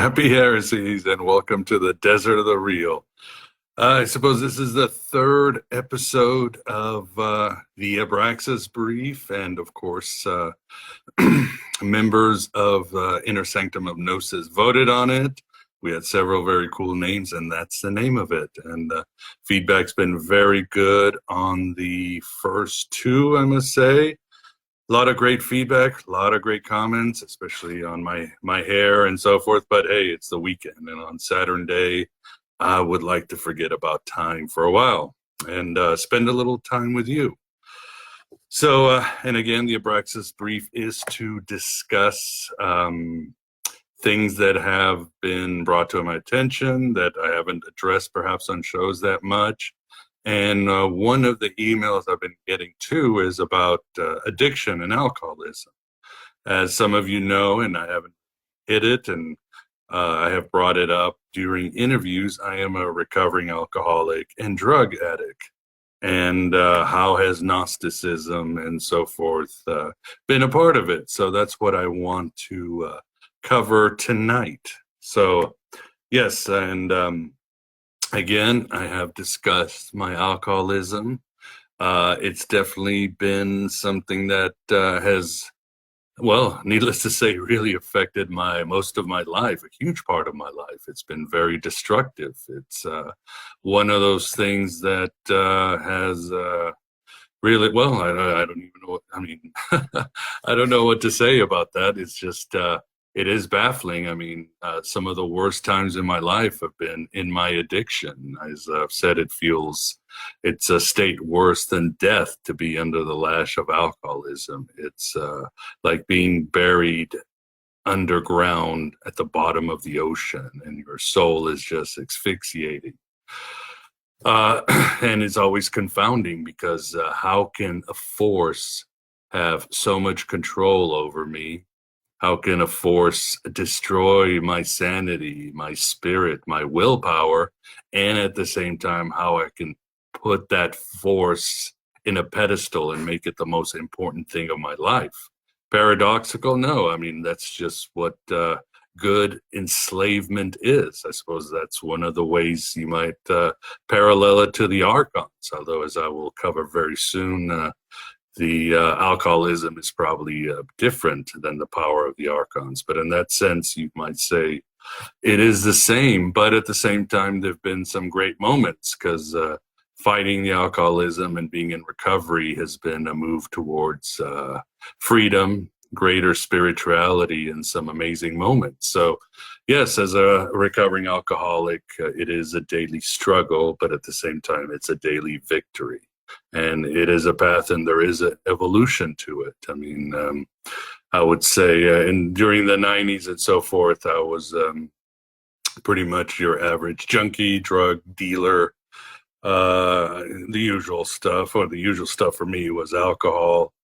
Happy heresies and welcome to the desert of the real. I suppose this is the third episode of the Abraxas Brief, and of course, members of Inner Sanctum of Gnosis voted on it. We had several very cool names, and that's the name of it. And feedback's been very good on the first two, I must say. A lot of great feedback, a lot of great comments, especially on my hair and so forth. But hey, it's the weekend, and on Saturday, I would like to forget about time for a while and spend a little time with you. So, and again, the Abraxas Brief is to discuss things that have been brought to my attention that I haven't addressed perhaps on shows that much. And one of the emails I've been getting too is about addiction and alcoholism. As some of you know, and I haven't hit it, and I have brought it up during interviews, I am a recovering alcoholic and drug addict. And how has Gnosticism and so forth been a part of it? So that's what I want to cover tonight. So yes, and again, I have discussed my alcoholism. It's definitely been something that has, well, needless to say, really affected most of my life, a huge part of my life. It's been very destructive. It's one of those things that has really, well, I don't even know what, I mean, I don't know what to say about that. It's just, it is baffling. I mean, some of the worst times in my life have been in my addiction. As I've said, it's a state worse than death to be under the lash of alcoholism. It's like being buried underground at the bottom of the ocean, and your soul is just asphyxiating. And it's always confounding because how can a force have so much control over me? How can a force destroy my sanity, my spirit, my willpower, and at the same time, how I can put that force in a pedestal and make it the most important thing of my life? Paradoxical? No. I mean, that's just what good enslavement is. I suppose that's one of the ways you might parallel it to the archons, although, as I will cover very soon, the alcoholism is probably different than the power of the archons. But in that sense, you might say it is the same, but at the same time, there have been some great moments because fighting the alcoholism and being in recovery has been a move towards freedom, greater spirituality, and some amazing moments. So yes, as a recovering alcoholic, it is a daily struggle, but at the same time, it's a daily victory. And it is a path, and there is an evolution to it. I mean, I would say during the 90s and so forth, I was pretty much your average junkie, drug dealer, the usual stuff. Or the usual stuff for me was alcohol,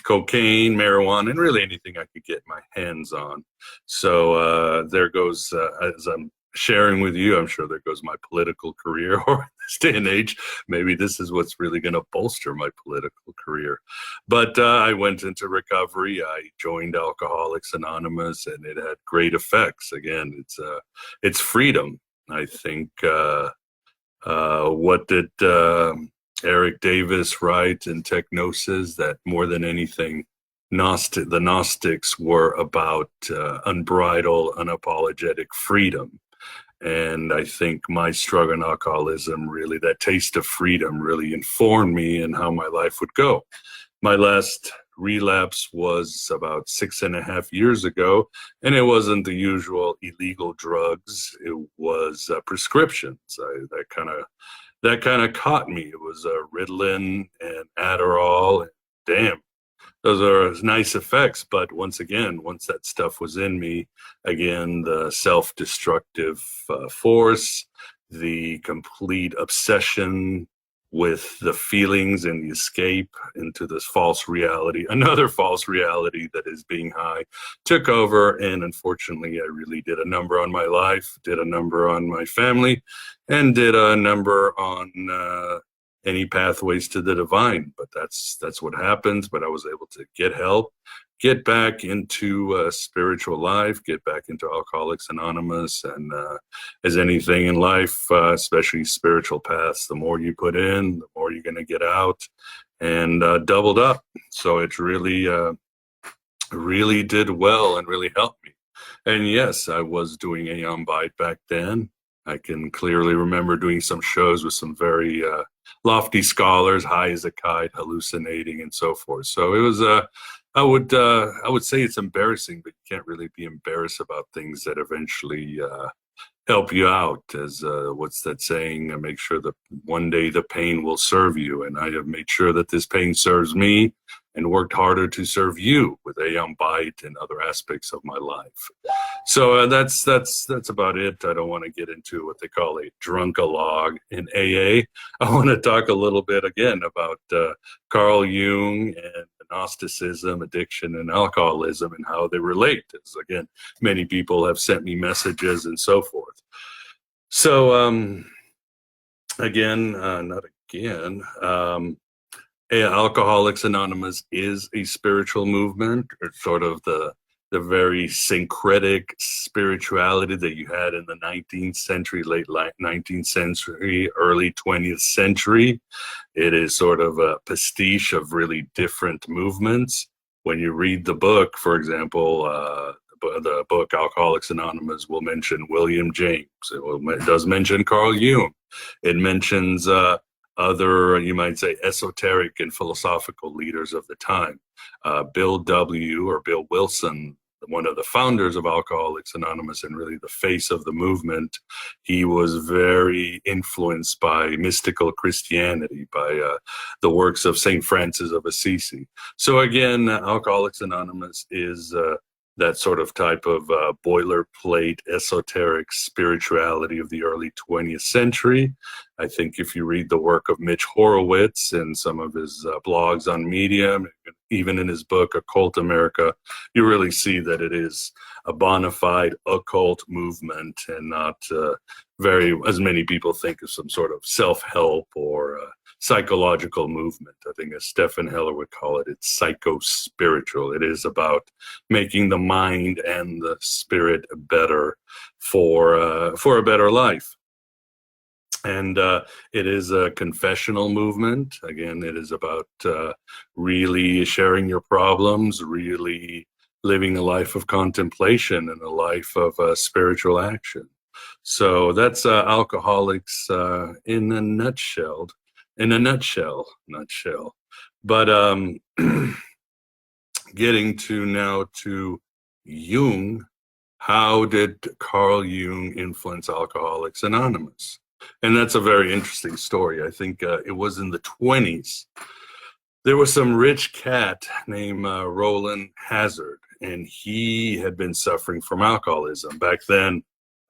cocaine, marijuana, and really anything I could get my hands on. So there goes, as I'm sharing with you, I'm sure there goes my political career, or in this day and age, maybe this is what's really going to bolster my political career. But I went into recovery. I joined Alcoholics Anonymous, and it had great effects. Again, it's freedom. I think what did Eric Davis write in Technosis, that more than anything, the Gnostics were about unbridled, unapologetic freedom. And I think my struggle in alcoholism, really, that taste of freedom really informed me in how my life would go. My last relapse was about 6.5 years ago, and it wasn't the usual illegal drugs. It was prescriptions. That kind of caught me. It was Ritalin and Adderall. And damn, those are nice effects, but once that stuff was in me, again, the self-destructive force, the complete obsession with the feelings and the escape into this false reality, another false reality that is being high, took over. And unfortunately, I really did a number on my life, did a number on my family, and did a number on any pathways to the divine. But that's what happens. But I was able to get help, get back into spiritual life, get back into Alcoholics Anonymous, and as anything in life, especially spiritual paths, the more you put in, the more you're going to get out, and doubled up. So it really did well and really helped me. And yes, I was doing Aeon Bite back then. I can clearly remember doing some shows with some very lofty scholars, high as a kite, hallucinating, and so forth. So it was I would say it's embarrassing, but you can't really be embarrassed about things that eventually help you out. As what's that saying? Make sure that one day the pain will serve you, and I have made sure that this pain serves me, and worked harder to serve you with Aeon Bite and other aspects of my life. So that's about it. I don't want to get into what they call a drunkalogue in AA. I want to talk a little bit again about Carl Jung and Gnosticism, addiction, and alcoholism, and how they relate. As again, many people have sent me messages and so forth. So Alcoholics Anonymous is a spiritual movement, or sort of the very syncretic spirituality that you had in the 19th century, late 19th century, early 20th century. It is sort of a pastiche of really different movements. When you read the book, for example, the book Alcoholics Anonymous will mention William James. It does mention Carl Jung. It mentions other, you might say, esoteric and philosophical leaders of the time. Bill W. or Bill Wilson, one of the founders of Alcoholics Anonymous and really the face of the movement, he was very influenced by mystical Christianity, by the works of St. Francis of Assisi. So again, Alcoholics Anonymous is that sort of type of boilerplate esoteric spirituality of the early 20th century. I think if you read the work of Mitch Horowitz and some of his blogs on Medium, even in his book, Occult America, you really see that it is a bona fide occult movement and not very, as many people think, of some sort of self-help or psychological movement. I think as Stephen Heller would call it, it's psycho-spiritual. It is about making the mind and the spirit better for a better life. And it is a confessional movement. Again, it is about really sharing your problems, really living a life of contemplation and a life of spiritual action. So that's Alcoholics in a nutshell. But getting to now to Jung, how did Carl Jung influence Alcoholics Anonymous? And that's a very interesting story. I think it was in the 20s. There was some rich cat named Roland Hazard, and he had been suffering from alcoholism. Back then,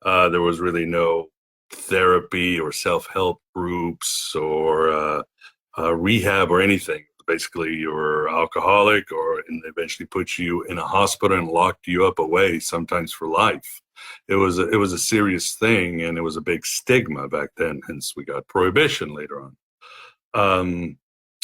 there was really no therapy or self-help groups or rehab or anything. Basically, you were alcoholic, and they eventually put you in a hospital and locked you up away, sometimes for life. It was a serious thing, and it was a big stigma back then. Hence, we got prohibition later on.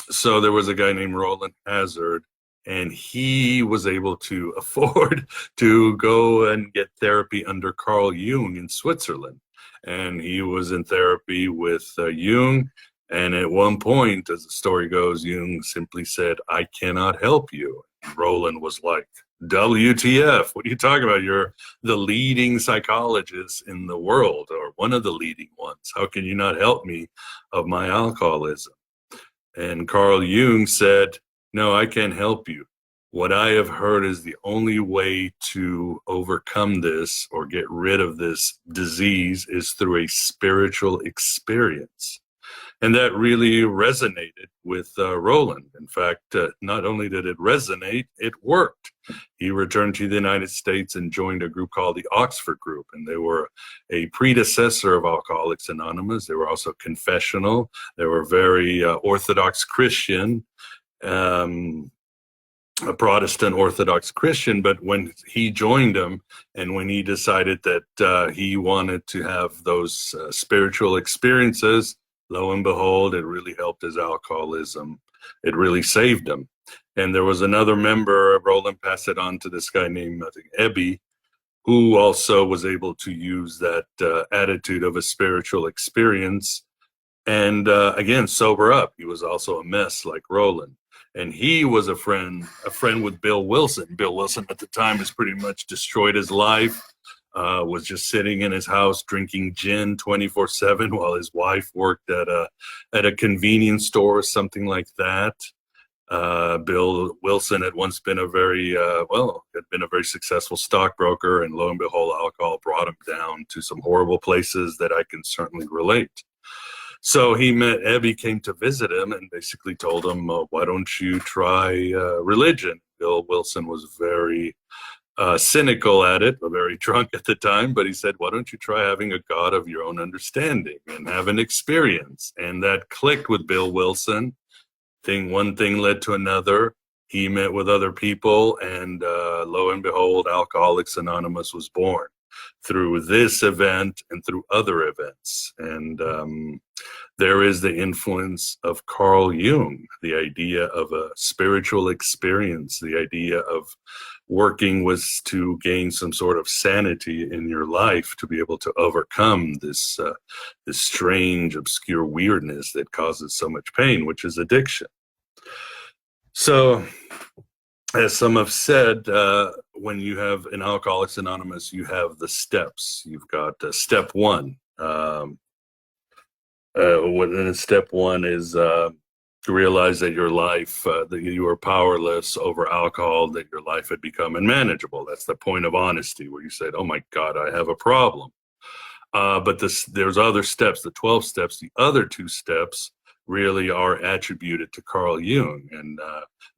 So there was a guy named Roland Hazard, and he was able to afford to go and get therapy under Carl Jung in Switzerland. And he was in therapy with Jung. And at one point, as the story goes, Jung simply said, "I cannot help you." And Roland was like, WTF, what are you talking about? You're the leading psychologist in the world, or one of the leading ones. How can you not help me of my alcoholism? And Carl Jung said, "No, I can't help you. What I have heard is the only way to overcome this or get rid of this disease is through a spiritual experience." And that really resonated with Roland. In fact, not only did it resonate, it worked. He returned to the United States and joined a group called the Oxford Group. And they were a predecessor of Alcoholics Anonymous. They were also confessional. They were very Orthodox Christian, a Protestant Orthodox Christian. But when he joined them and when he decided that he wanted to have those spiritual experiences, lo and behold, it really helped his alcoholism. It really saved him. And there was another member, Roland passed it on to this guy named, I think, Ebby, who also was able to use that attitude of a spiritual experience and again, sober up. He was also a mess like Roland. And he was a friend with Bill Wilson. Bill Wilson at the time has pretty much destroyed his life, was just sitting in his house drinking gin 24/7 while his wife worked at a convenience store or something like that. Bill Wilson had once been had been a very successful stockbroker, and lo and behold, alcohol brought him down to some horrible places that I can certainly relate. So Ebby came to visit him and basically told him, why don't you try religion? Bill Wilson was very cynical at it, very drunk at the time, but he said, why don't you try having a God of your own understanding and have an experience? And that clicked with Bill Wilson. One thing led to another. He met with other people, and lo and behold, Alcoholics Anonymous was born through this event and through other events. And there is the influence of Carl Jung, the idea of a spiritual experience, the idea of working was to gain some sort of sanity in your life to be able to overcome this strange, obscure weirdness that causes so much pain, which is addiction. So, as some have said, when you have in Alcoholics Anonymous, you have the steps. You've got step one. Step one is to realize that your life, that you were powerless over alcohol, that your life had become unmanageable. That's the point of honesty, where you said, oh my God, I have a problem. But there's other steps, the 12 steps. The other 2 steps really are attributed to Carl Jung. And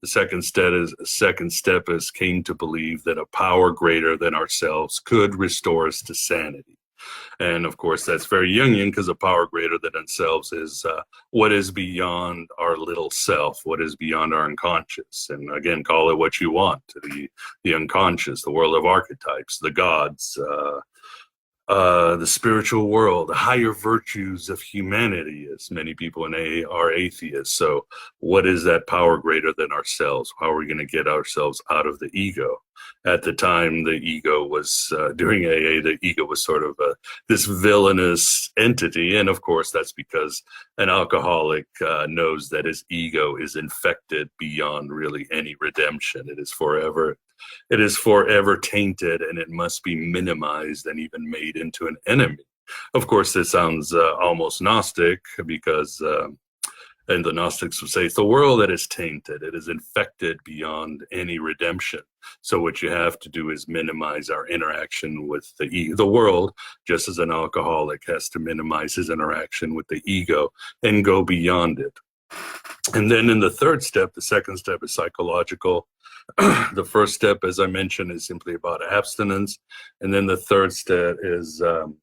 the second step is came to believe that a power greater than ourselves could restore us to sanity. And of course, that's very Jungian, because a power greater than ourselves is what is beyond our little self, what is beyond our unconscious. And again, call it what you want, the unconscious, the world of archetypes, the gods, the spiritual world, the higher virtues of humanity, as many people in AA are atheists. So what is that power greater than ourselves? How are we going to get ourselves out of the ego? At the time, the ego was, during AA, the ego was sort of this villainous entity. And of course, that's because an alcoholic knows that his ego is infected beyond really any redemption. It is forever tainted, and it must be minimized and even made into an enemy. Of course, this sounds almost Gnostic, because and the Gnostics would say it's the world that is tainted. It is infected beyond any redemption. So what you have to do is minimize our interaction with the world, just as an alcoholic has to minimize his interaction with the ego and go beyond it. And then in the third step, the second step is psychological. The first step, as I mentioned, is simply about abstinence. And then the third step is the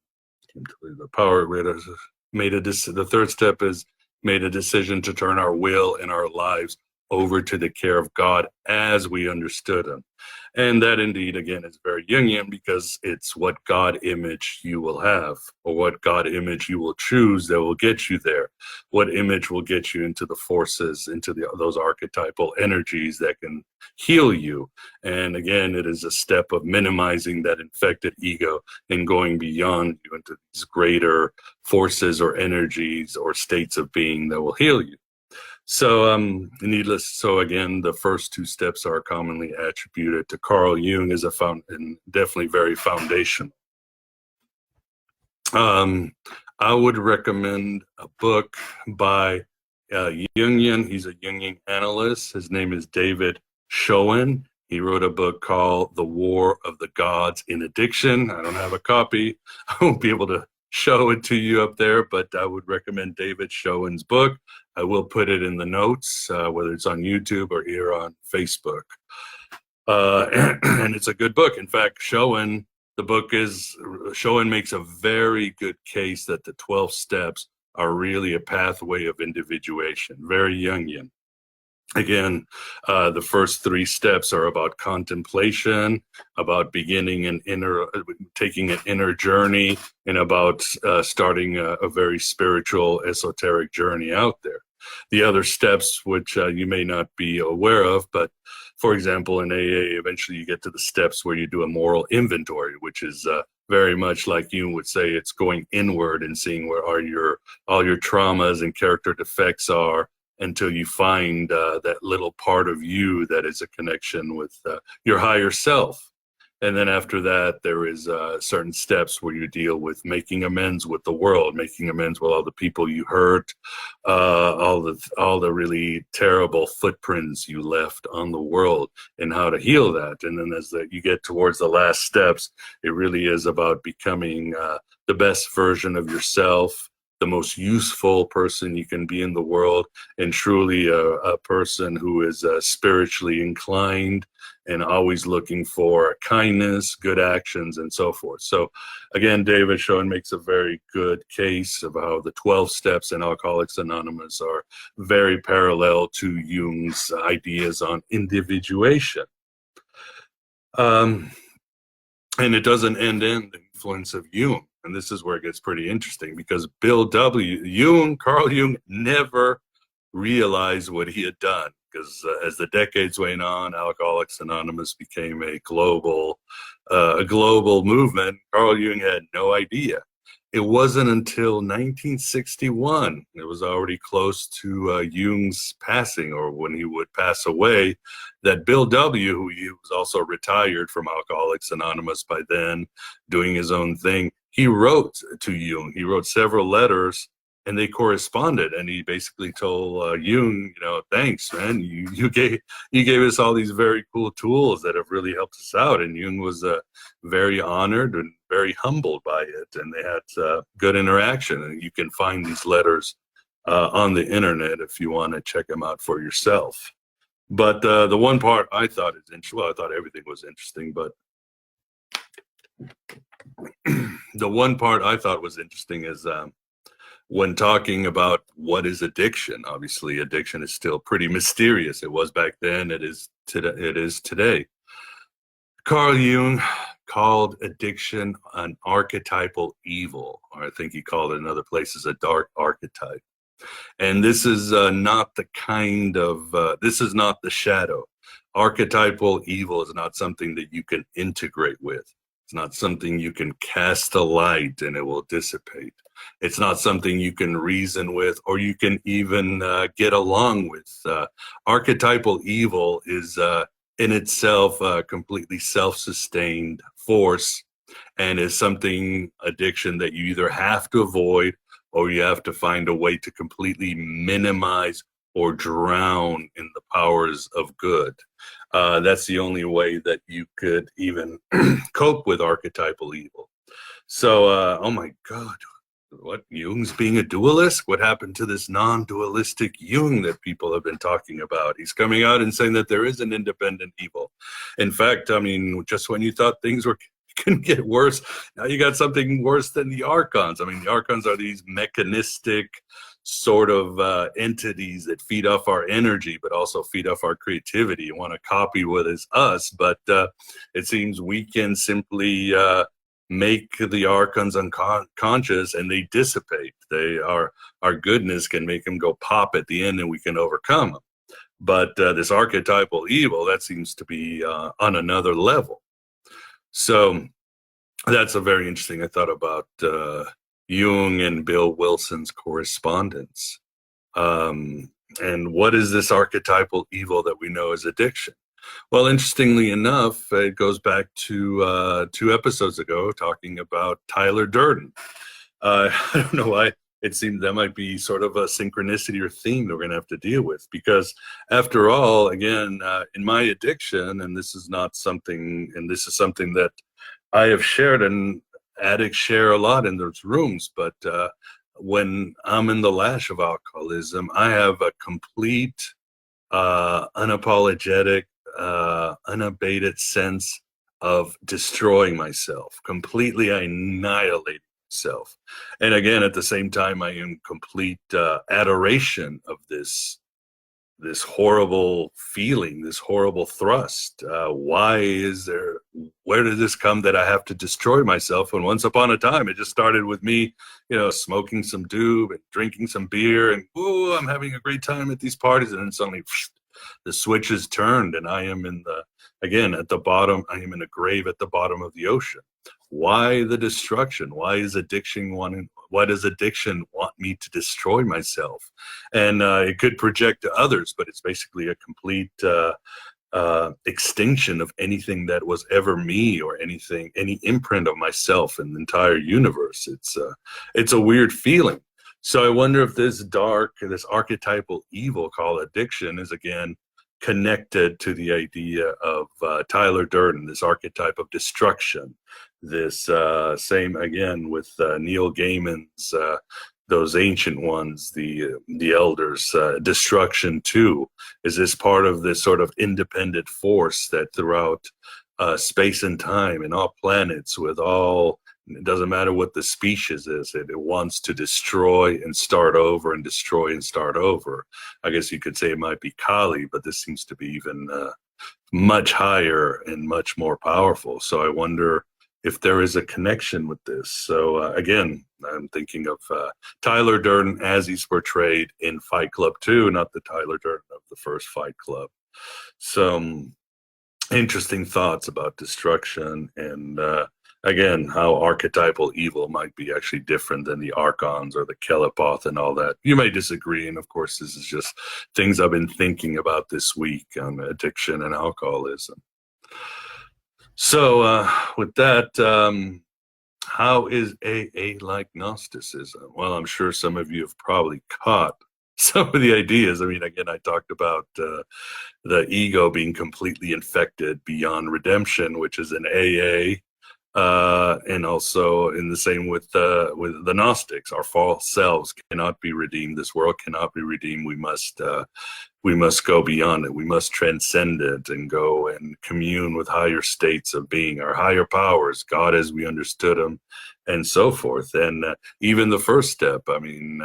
third step is made a decision to turn our will and our lives over to the care of God as we understood him. And that indeed, again, is very Jungian, because it's what God image you will have, or what God image you will choose that will get you there. What image will get you into the forces, into those archetypal energies that can heal you. And again, it is a step of minimizing that infected ego and going beyond you into these greater forces or energies or states of being that will heal you. So so again, the first 2 steps are commonly attributed to Carl Jung as and definitely very foundational. I would recommend a book by Jungian. He's a Jungian analyst. His name is David Schoen. He wrote a book called The War of the Gods in Addiction. I don't have a copy. I won't be able to show it to you up there, but I would recommend David Schoen's book. I will put it in the notes, whether it's on YouTube or here on Facebook. And it's a good book. In fact, Schoen makes a very good case that the 12 steps are really a pathway of individuation, very Jungian. Again, the first three steps are about contemplation, about taking an inner journey, and about starting a very spiritual, esoteric journey out there. The other steps, which you may not be aware of, but for example, in AA, eventually you get to the steps where you do a moral inventory, which is very much like Jung would say, it's going inward and seeing where all your traumas and character defects are, until you find that little part of you that is a connection with your higher self. And then after that, there is certain steps where you deal with making amends with the world, making amends with all the people you hurt, all the really terrible footprints you left on the world, and how to heal that. And then as you get towards the last steps, it really is about becoming the best version of yourself, the most useful person you can be in the world, and truly a person who is spiritually inclined and always looking for kindness, good actions, and so forth. So again, David Schoen makes a very good case of how the 12 steps in Alcoholics Anonymous are very parallel to Jung's ideas on individuation. And it doesn't end in the influence of Jung. And this is where it gets pretty interesting, because Carl Jung never realized what he had done, because as the decades went on, Alcoholics Anonymous became a global movement. Carl Jung had no idea. It wasn't until 1961, it was already close to Jung's passing, or when he would pass away, that Bill W., who was also retired from Alcoholics Anonymous by then, doing his own thing, he wrote to Jung. He wrote several letters, and they corresponded. And he basically told Jung, thanks, man. You gave us all these very cool tools that have really helped us out. And Jung was very honored and very humbled by it. And they had good interaction. And you can find these letters on the internet if you want to check them out for yourself. But the one part I thought is interesting. Well, I thought everything was interesting, but the one part I thought was interesting is when talking about what is addiction. Obviously, addiction is still pretty mysterious. It was back then. It is today. Carl Jung called addiction an archetypal evil, or I think he called it in other places a dark archetype. And this is not the this is not the shadow. Archetypal evil is not something that you can integrate with. It's not something you can cast a light and it will dissipate. It's not something you can reason with, or you can even get along with. Archetypal evil is in itself a completely self-sustained force, and is something, addiction, that you either have to avoid, or you have to find a way to completely minimize or drown in the powers of good. That's the only way that you could even cope with archetypal evil. So, oh my God, what, Jung's being a dualist? What happened to this non-dualistic Jung that people have been talking about? He's coming out and saying that there is an independent evil. In fact, I mean, just when you thought things were can get worse, now you got something worse than the archons. I mean, the archons are these mechanistic sort of entities that feed off our energy, but also feed off our creativity. You want to copy what is us, but it seems we can simply make the archons unconscious, and they dissipate. Our goodness can make them go pop at the end, and we can overcome them. But this archetypal evil, that seems to be on another level. So that's a very interesting. I thought about Jung and Bill Wilson's correspondence. And what is this archetypal evil that we know as addiction? Well, interestingly enough, it goes back to 2 episodes ago, talking about Tyler Durden. I don't know why it seemed that might be sort of a synchronicity or theme that we're going to have to deal with, because after all, again, in my addiction, and this is something that I have shared, and addicts share a lot in those rooms, but when I'm in the lash of alcoholism, I have a complete, unapologetic, unabated sense of destroying myself, completely annihilating myself. And again, at the same time, I am complete adoration of this this horrible feeling, this horrible thrust. Where did this come that I have to destroy myself? And once upon a time, it just started with me, smoking some doob and drinking some beer, and oh, I'm having a great time at these parties. And then suddenly the switch is turned, and I am again, at the bottom. I am in a grave at the bottom of the ocean. Why the destruction? Why does addiction want me to destroy myself? And it could project to others, but it's basically a complete extinction of anything that was ever me, or any imprint of myself in the entire universe. It's a weird feeling. So I wonder if this archetypal evil called addiction is again connected to the idea of Tyler Durden, this archetype of destruction. This same again with Neil Gaiman's those ancient ones, the elders, destruction too. Is this part of this sort of independent force that throughout space and time and all planets, it doesn't matter what the species is, it wants to destroy and start over and destroy and start over. I guess you could say it might be Kali, but this seems to be even much higher and much more powerful. So I wonder if there is a connection with this. So again, I'm thinking of Tyler Durden as he's portrayed in Fight Club 2, not the Tyler Durden of the first Fight Club. Some interesting thoughts about destruction, and again, how archetypal evil might be actually different than the Archons or the Kelepoth and all that. You may disagree, and of course, this is just things I've been thinking about this week on addiction and alcoholism. So with that, how is AA like Gnosticism? Well, I'm sure some of you have probably caught some of the ideas. I mean, again, I talked about the ego being completely infected beyond redemption, which is an AA, and also in the same with the Gnostics. Our false selves cannot be redeemed. This world cannot be redeemed. We must go beyond it. We must transcend it and go and commune with higher states of being, our higher powers, God as we understood him, and so forth. And even the first step, I mean,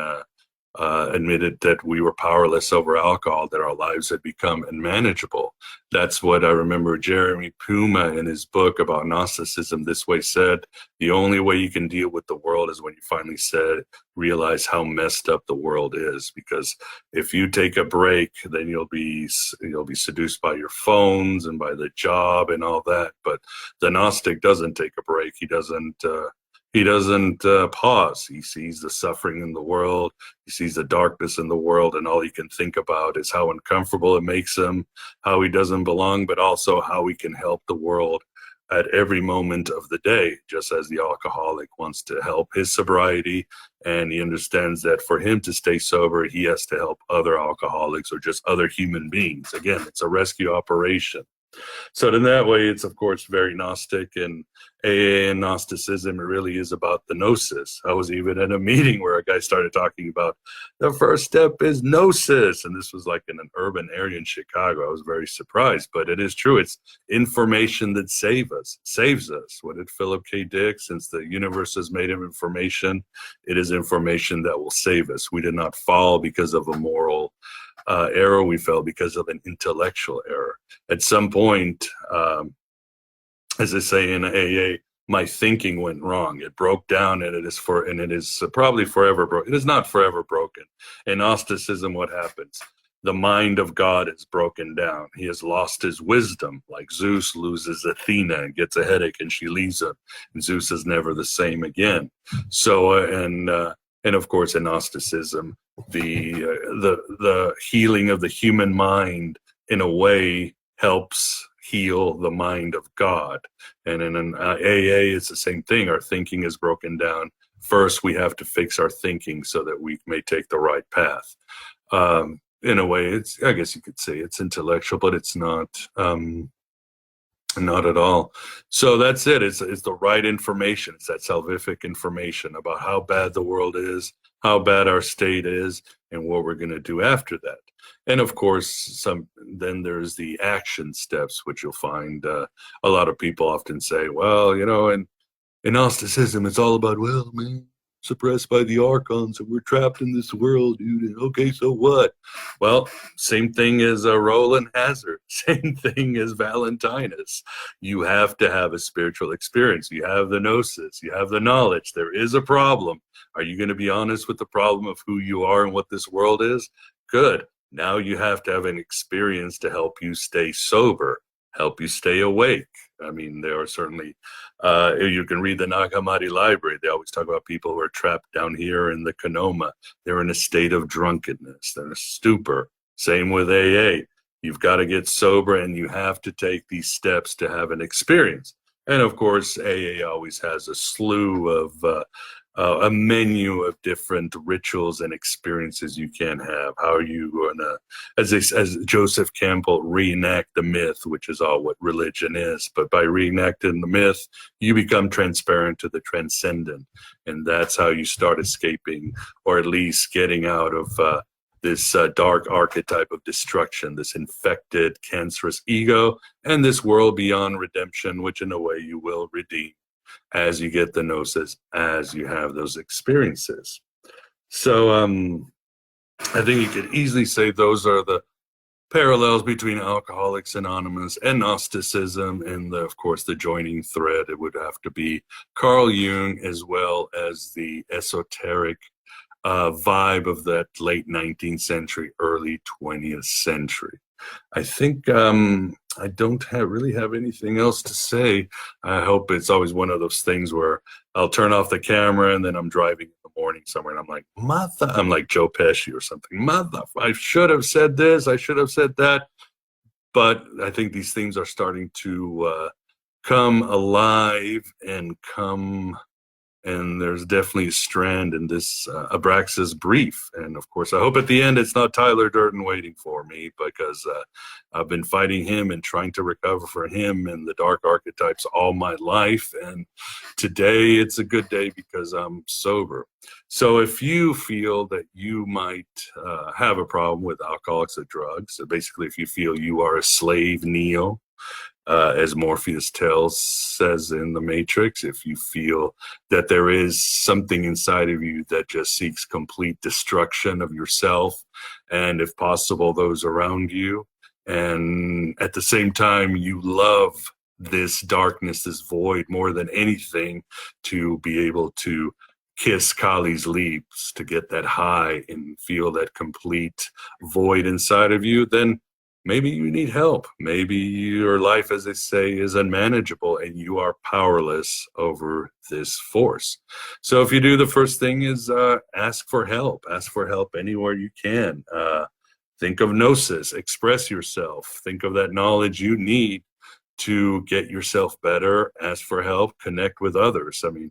admitted that we were powerless over alcohol, that our lives had become unmanageable. That's what I remember Jeremy Puma in his book about Gnosticism this way said: the only way you can deal with the world is when you finally realize how messed up the world is. Because if you take a break, then you'll be seduced by your phones and by the job and all that. But the Gnostic doesn't take a break. He doesn't pause. He sees the suffering in the world. He sees the darkness in the world, and all he can think about is how uncomfortable it makes him, how he doesn't belong, but also how he can help the world at every moment of the day, just as the alcoholic wants to help his sobriety, and he understands that for him to stay sober, he has to help other alcoholics or just other human beings. Again, it's a rescue operation. So in that way, it's of course very Gnostic, and AA and Gnosticism, it really is about the gnosis. I was even at a meeting where a guy started talking about the first step is gnosis, and this was like in an urban area in Chicago. I was very surprised, but it is true. It's information that saves us. What did Philip K. Dick? Since the universe is made of information, it is information that will save us. We did not fall because of a moral error. We fell because of an intellectual error. At some point, as I say in AA, my thinking went wrong. It broke down, and it is probably forever broken. It is not forever broken. In Gnosticism, what happens? The mind of God is broken down. He has lost his wisdom, like Zeus loses Athena and gets a headache, and she leaves him. And Zeus is never the same again. So, and of course, in Gnosticism, the healing of the human mind, in a way, helps heal the mind of God. And in an AA, it's the same thing. Our thinking is broken down. First, we have to fix our thinking so that we may take the right path. In a way, I guess you could say it's intellectual, but it's not at all. So that's it. It's the right information. It's that salvific information about how bad the world is, how bad our state is, and what we're going to do after that. And of course, then there's the action steps, which you'll find a lot of people often say, well, in Gnosticism, it's all about, well, man, suppressed by the archons and we're trapped in this world, dude. Okay, so what? Well, same thing as Roland Hazard. Same thing as Valentinus. You have to have a spiritual experience. You have the gnosis. You have the knowledge. There is a problem. Are you going to be honest with the problem of who you are and what this world is? Good. Now you have to have an experience to help you stay sober, help you stay awake. I mean, there are certainly, you can read the Nag Hammadi library. They always talk about people who are trapped down here in the Kanoma. They're in a state of drunkenness. They're in a stupor. Same with AA. You've got to get sober and you have to take these steps to have an experience. And of course, AA always has a slew of, a menu of different rituals and experiences you can have. How are you going to, as Joseph Campbell, reenact the myth, which is all what religion is. But by reenacting the myth, you become transparent to the transcendent. And that's how you start escaping, or at least getting out of this dark archetype of destruction, this infected, cancerous ego, and this world beyond redemption, which in a way you will redeem as you get the gnosis, as you have those experiences. So I think you could easily say those are the parallels between Alcoholics Anonymous and Gnosticism, and of course the joining thread, it would have to be Carl Jung, as well as the esoteric vibe of that late 19th century, early 20th century. I think I don't really have anything else to say. I hope it's always one of those things where I'll turn off the camera and then I'm driving in the morning somewhere and I'm like, I'm like Joe Pesci or something. I should have said this, I should have said that. But I think these themes are starting to come alive and there's definitely a strand in this Abraxas Brief. And of course, I hope at the end it's not Tyler Durden waiting for me, because I've been fighting him and trying to recover from him and the dark archetypes all my life. And today it's a good day because I'm sober. So if you feel that you might have a problem with alcoholics or drugs, so basically if you feel you are a slave Neo, as Morpheus says in The Matrix, if you feel that there is something inside of you that just seeks complete destruction of yourself and, if possible, those around you, and at the same time you love this darkness, this void more than anything, to be able to kiss Kali's lips, to get that high and feel that complete void inside of you, then maybe you need help. Maybe your life, as they say, is unmanageable and you are powerless over this force. So if you do, the first thing is ask for help. Ask for help anywhere you can. Think of gnosis, express yourself. Think of that knowledge you need to get yourself better. Ask for help, connect with others. I mean,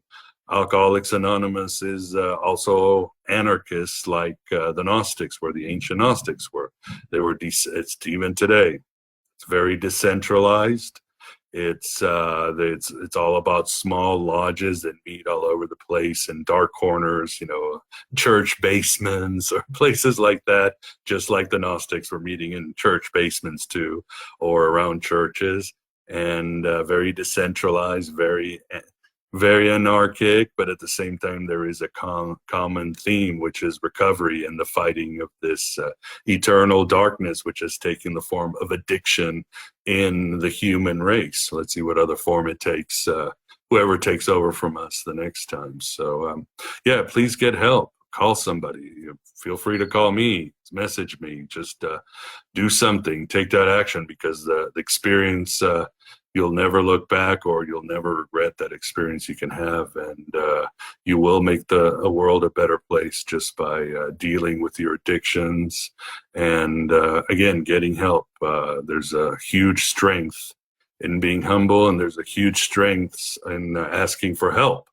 Alcoholics Anonymous is also anarchists, like the Gnostics were, the ancient Gnostics were. They were, it's even today, it's very decentralized. It's all about small lodges that meet all over the place in dark corners, church basements or places like that, just like the Gnostics were meeting in church basements too, or around churches, and very decentralized, very anarchic, but at the same time there is a common theme, which is recovery and the fighting of this eternal darkness, which has taken the form of addiction in the human race. So let's see what other form it takes, whoever takes over from us the next time. So yeah, please get help. Call somebody. Feel free to call me, message me, just do something, take that action, because the experience, you'll never look back, or you'll never regret that experience you can have, and you will make the world a better place just by dealing with your addictions and again, getting help. There's a huge strength in being humble, and there's a huge strength in asking for help,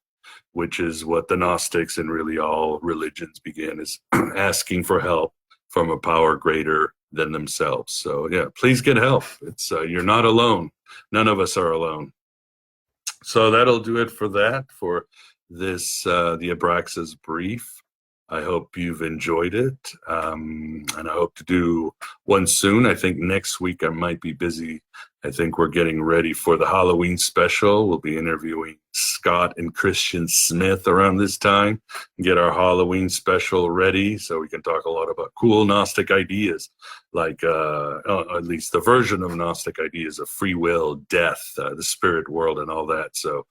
which is what the Gnostics and really all religions began, is asking for help from a power greater than themselves. So yeah, please get help. It's you're not alone. None of us are alone. So that'll do it for this, the Abraxas Brief. I hope you've enjoyed it, and I hope to do one soon. I think next week I might be busy. I think we're getting ready for the Halloween special. We'll be interviewing Scott and Christian Smith around this time, get our Halloween special ready so we can talk a lot about cool Gnostic ideas, like at least the version of Gnostic ideas of free will, death, the spirit world, and all that. So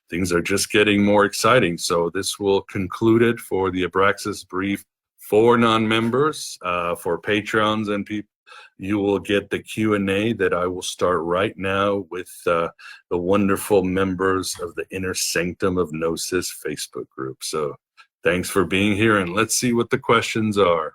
things are just getting more exciting. So this will conclude it for the Abraxas Brief for non-members. For patrons and people, you will get the Q&A that I will start right now with the wonderful members of the Inner Sanctum of Gnosis Facebook group. So thanks for being here, and let's see what the questions are.